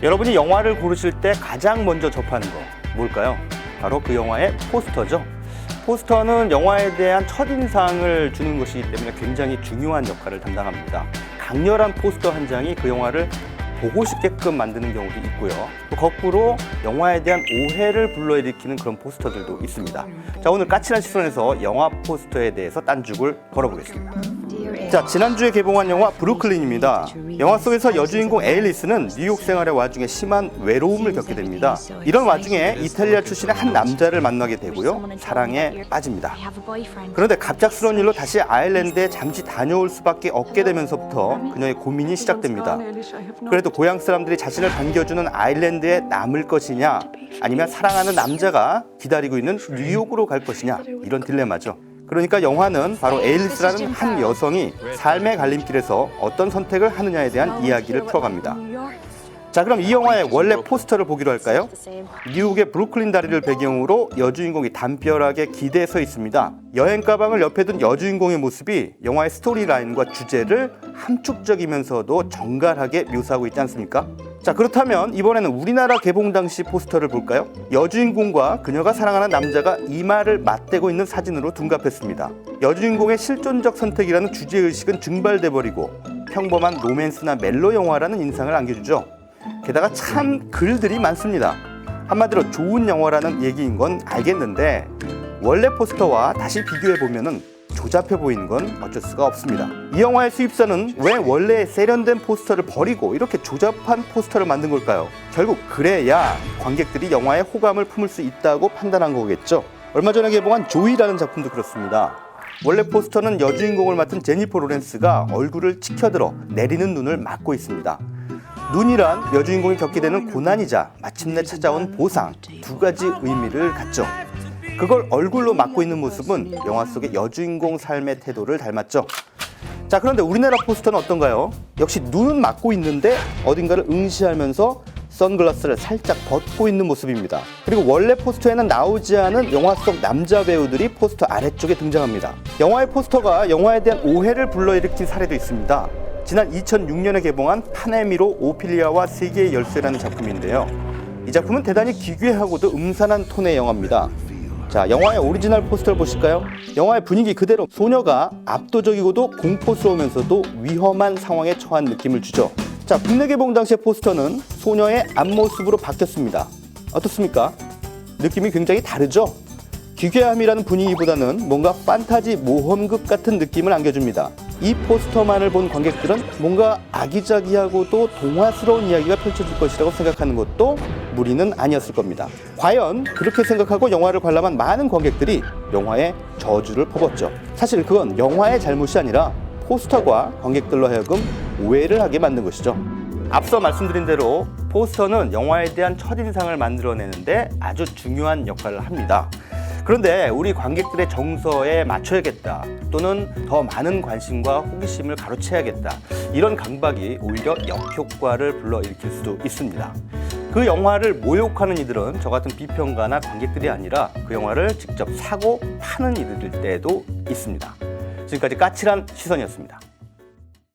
여러분이 영화를 고르실 때 가장 먼저 접하는 거 뭘까요? 바로 그 영화의 포스터죠. 포스터는 영화에 대한 첫인상을 주는 것이기 때문에 굉장히 중요한 역할을 담당합니다. 강렬한 포스터 한 장이 그 영화를 보고 싶게끔 만드는 경우도 있고요. 또 거꾸로 영화에 대한 오해를 불러일으키는 그런 포스터들도 있습니다. 자, 오늘 까칠한 시선에서 영화 포스터에 대해서 딴죽을 걸어보겠습니다. 자, 지난주에 개봉한 영화 브루클린입니다. 영화 속에서 여주인공 에일리스는 뉴욕 생활의 와중에 심한 외로움을 겪게 됩니다. 이런 와중에 이탈리아 출신의 한 남자를 만나게 되고요. 사랑에 빠집니다. 그런데 갑작스러운 일로 다시 아일랜드에 잠시 다녀올 수밖에 없게 되면서부터 그녀의 고민이 시작됩니다. 그래도 고향 사람들이 자신을 반겨주는 아일랜드에 남을 것이냐, 아니면 사랑하는 남자가 기다리고 있는 뉴욕으로 갈 것이냐, 이런 딜레마죠. 그러니까 영화는 바로 에일리스라는 한 여성이 삶의 갈림길에서 어떤 선택을 하느냐에 대한 이야기를 풀어갑니다. 자, 그럼 이 영화의 원래 포스터를 보기로 할까요? 뉴욕의 브루클린 다리를 배경으로 여주인공이 담벼락에 기대에 서 있습니다. 여행 가방을 옆에 둔 여주인공의 모습이 영화의 스토리라인과 주제를 함축적이면서도 정갈하게 묘사하고 있지 않습니까? 자, 그렇다면 이번에는 우리나라 개봉 당시 포스터를 볼까요? 여주인공과 그녀가 사랑하는 남자가 이마를 맞대고 있는 사진으로 둔갑했습니다. 여주인공의 실존적 선택이라는 주제의식은 증발돼 버리고 평범한 로맨스나 멜로 영화라는 인상을 안겨주죠. 게다가 참 글들이 많습니다. 한마디로 좋은 영화라는 얘기인 건 알겠는데 원래 포스터와 다시 비교해보면 조잡해 보이는 건 어쩔 수가 없습니다. 이 영화의 수입사는 왜 원래 세련된 포스터를 버리고 이렇게 조잡한 포스터를 만든 걸까요? 결국 그래야 관객들이 영화에 호감을 품을 수 있다고 판단한 거겠죠. 얼마 전에 개봉한 조이라는 작품도 그렇습니다. 원래 포스터는 여주인공을 맡은 제니퍼 로렌스가 얼굴을 치켜들어 내리는 눈을 막고 있습니다. 눈이란 여주인공이 겪게 되는 고난이자 마침내 찾아온 보상, 두 가지 의미를 갖죠. 그걸 얼굴로 막고 있는 모습은 영화 속의 여주인공 삶의 태도를 닮았죠. 자, 그런데 우리나라 포스터는 어떤가요? 역시 눈은 막고 있는데 어딘가를 응시하면서 선글라스를 살짝 벗고 있는 모습입니다. 그리고 원래 포스터에는 나오지 않은 영화 속 남자 배우들이 포스터 아래쪽에 등장합니다. 영화의 포스터가 영화에 대한 오해를 불러일으킨 사례도 있습니다. 지난 2006년에 개봉한 파네미로 오피리아와 세계의 열쇠라는 작품인데요. 이 작품은 대단히 기괴하고도 음산한 톤의 영화입니다. 자, 영화의 오리지널 포스터를 보실까요? 영화의 분위기 그대로 소녀가 압도적이고도 공포스러우면서도 위험한 상황에 처한 느낌을 주죠. 자, 국내 개봉 당시의 포스터는 소녀의 앞모습으로 바뀌었습니다. 어떻습니까? 느낌이 굉장히 다르죠? 기괴함이라는 분위기보다는 뭔가 판타지 모험극 같은 느낌을 안겨줍니다. 이 포스터만을 본 관객들은 뭔가 아기자기하고도 동화스러운 이야기가 펼쳐질 것이라고 생각하는 것도 무리는 아니었을 겁니다. 과연 그렇게 생각하고 영화를 관람한 많은 관객들이 영화에 저주를 퍼붓죠. 사실 그건 영화의 잘못이 아니라 포스터가 관객들로 하여금 오해를 하게 만든 것이죠. 앞서 말씀드린 대로 포스터는 영화에 대한 첫인상을 만들어내는데 아주 중요한 역할을 합니다. 그런데 우리 관객들의 정서에 맞춰야겠다, 또는 더 많은 관심과 호기심을 가로채야겠다, 이런 강박이 오히려 역효과를 불러일으킬 수도 있습니다. 그 영화를 모욕하는 이들은 저 같은 비평가나 관객들이 아니라 그 영화를 직접 사고 파는 이들일 때도 있습니다. 지금까지 까칠한 시선이었습니다.